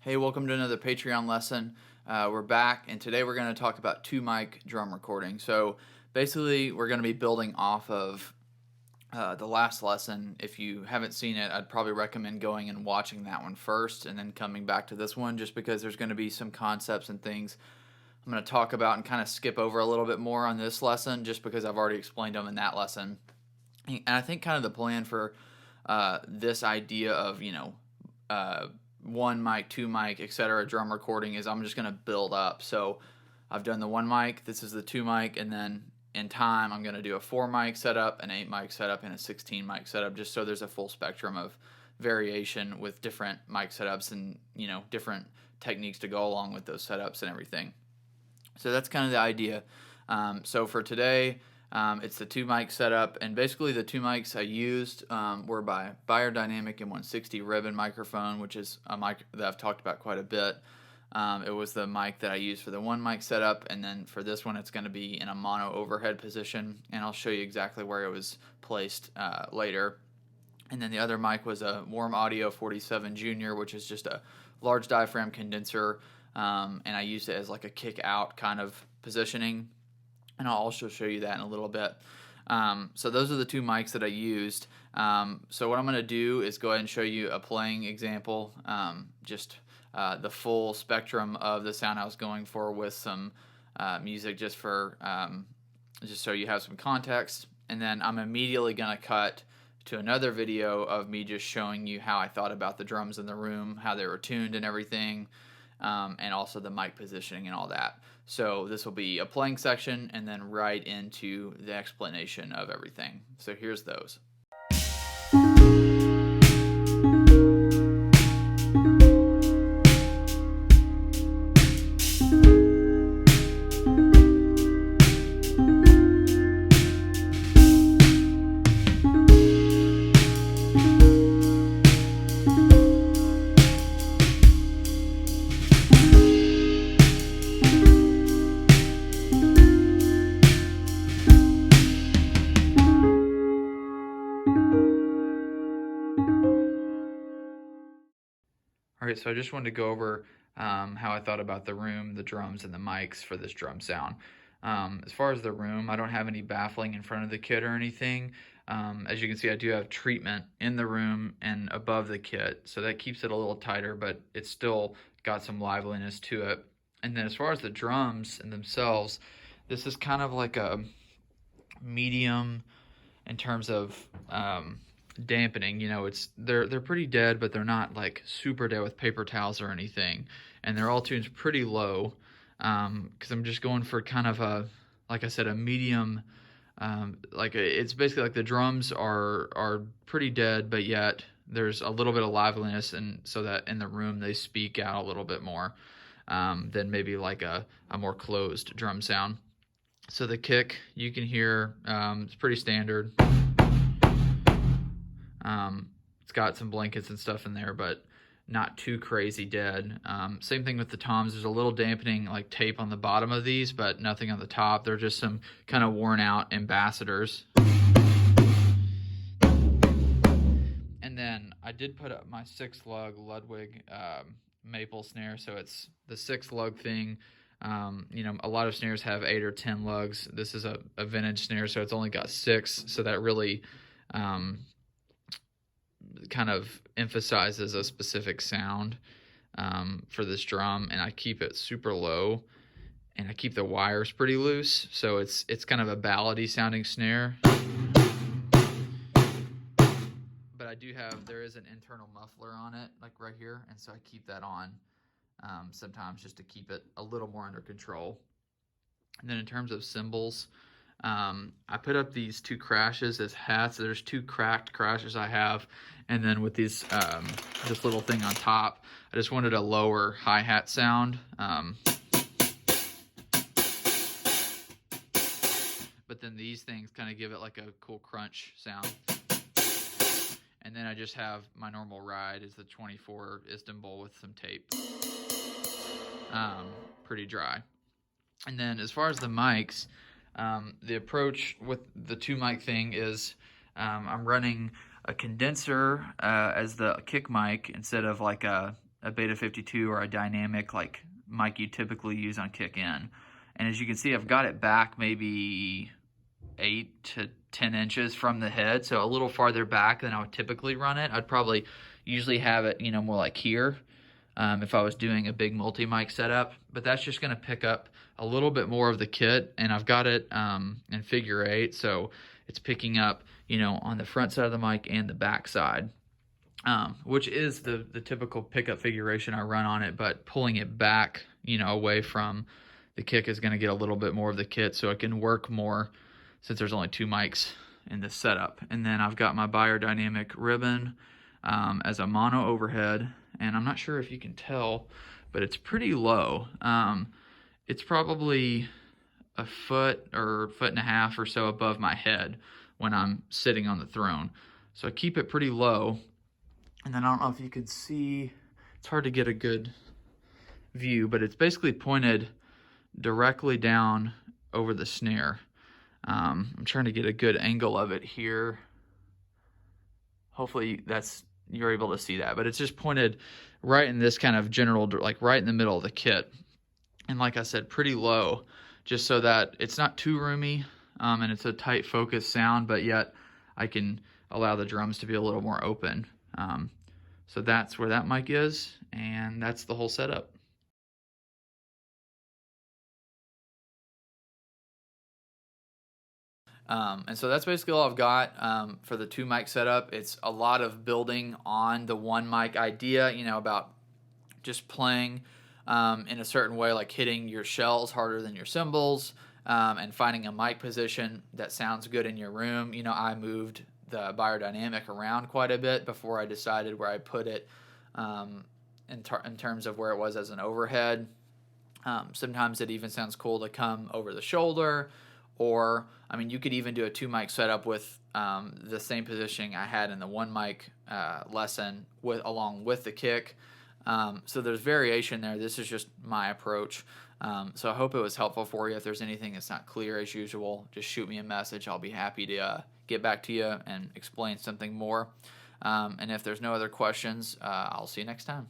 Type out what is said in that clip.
Hey, welcome to another Patreon lesson. We're back, and today we're going to talk about two-mic drum recording. So basically, we're going to be building off of the last lesson. If you haven't seen it, I'd probably recommend going and watching that one first and then coming back to this one, just because there's going to be some concepts and things I'm going to talk about and kind of skip over a little bit more on this lesson, just because I've already explained them in that lesson. And I think kind of the plan for this idea of, one mic, two mic, etc. drum recording is I'm just going to build up. So I've done the one mic, this is the two mic, and then in time I'm going to do a 4 mic setup, an 8 mic setup, and a 16 mic setup, just so there's a full spectrum of variation with different mic setups and different techniques to go along with those setups and everything. So that's kind of the idea. So for today, it's the 2 mic setup, and basically the 2 mics I used were by Beyerdynamic M160 ribbon microphone, which is a mic that I've talked about quite a bit. It was the mic that I used for the 1 mic setup, and then for this one it's going to be in a mono overhead position, and I'll show you exactly where it was placed later. And then the other mic was a Warm Audio 47 Junior, which is just a large diaphragm condenser, and I used it as like a kick out kind of positioning. And I'll also show you that in a little bit. So those are the 2 mics that I used. So what I'm going to do is go ahead and show you a playing example, the full spectrum of the sound I was going for with some music just so you have some context. And then I'm immediately going to cut to another video of me just showing you how I thought about the drums in the room, how they were tuned and everything, and also the mic positioning and all that. So this will be a playing section and then right into the explanation of everything. So here's those. All right, so I just wanted to go over how I thought about the room, the drums, and the mics for this drum sound. As far as the room, I don't have any baffling in front of the kit or anything. As you can see, I do have treatment in the room and above the kit, so that keeps it a little tighter, but it's still got some liveliness to it. And then as far as the drums and themselves, this is kind of like a medium in terms of dampening. They're pretty dead, but they're not like super dead with paper towels or anything, and they're all tuned pretty low because I'm just going for kind of a, like I said, a medium, it's basically like the drums are pretty dead, but yet there's a little bit of liveliness, and so that in the room they speak out a little bit more than maybe like a more closed drum sound. So the kick, you can hear, it's pretty standard. It's got some blankets and stuff in there, but not too crazy dead. Same thing with the toms. There's a little dampening like tape on the bottom of these, but nothing on the top. They're just some kind of worn out ambassadors. And then I did put up my 6 lug Ludwig maple snare, so it's the 6 lug thing. A lot of snares have 8 or 10 lugs. This is a vintage snare, so it's only got 6, so that really kind of emphasizes a specific sound for this drum, and I keep it super low, and I keep the wires pretty loose, so it's kind of a ballady sounding snare. But there is an internal muffler on it, like right here, and so I keep that on sometimes just to keep it a little more under control. And then in terms of cymbals, I put up these 2 crashes as hats. There's 2 cracked crashes I have, and then with these this little thing on top, I just wanted a lower hi-hat sound. But then these things kind of give it like a cool crunch sound. And then I just have my normal ride is the 24 Istanbul with some tape. Pretty dry. And then as far as the mics, the approach with the 2 mic thing is I'm running a condenser as the kick mic instead of like a a Beta 52 or a dynamic like mic you typically use on kick in. And as you can see, I've got it back maybe 8 to 10 inches from the head, so a little farther back than I would typically run it. I'd probably usually have it, more like here if I was doing a big multi-mic setup, but that's just going to pick up a little bit more of the kit, and I've got it in figure 8, so it's picking up, on the front side of the mic and the back side, which is the typical pickup configuration I run on it, but pulling it back, away from the kick is going to get a little bit more of the kit, so it can work more since there's only 2 mics in this setup. And then I've got my Beyerdynamic ribbon as a mono overhead, and I'm not sure if you can tell, but it's pretty low. It's probably a foot or foot and a half or so above my head when I'm sitting on the throne. So I keep it pretty low. And then I don't know if you can see, it's hard to get a good view, but it's basically pointed directly down over the snare. I'm trying to get a good angle of it here. Hopefully you're able to see that, but it's just pointed right in this kind of general, like right in the middle of the kit. And like I said, pretty low, just so that it's not too roomy, and it's a tight focus sound, but yet I can allow the drums to be a little more open. So that's where that mic is, and that's the whole setup. And so that's basically all I've got for the 2 mic setup. It's a lot of building on the 1 mic idea, about just playing in a certain way, like hitting your shells harder than your cymbals, and finding a mic position that sounds good in your room. I moved the Beyerdynamic around quite a bit before I decided where I put it in terms of where it was as an overhead. Sometimes it even sounds cool to come over the shoulder, or you could even do a 2 mic setup with the same positioning I had in the 1 mic lesson along with the kick. So there's variation there. This is just my approach. So I hope it was helpful for you. If there's anything that's not clear, as usual, just shoot me a message. I'll be happy to get back to you and explain something more. And if there's no other questions, I'll see you next time.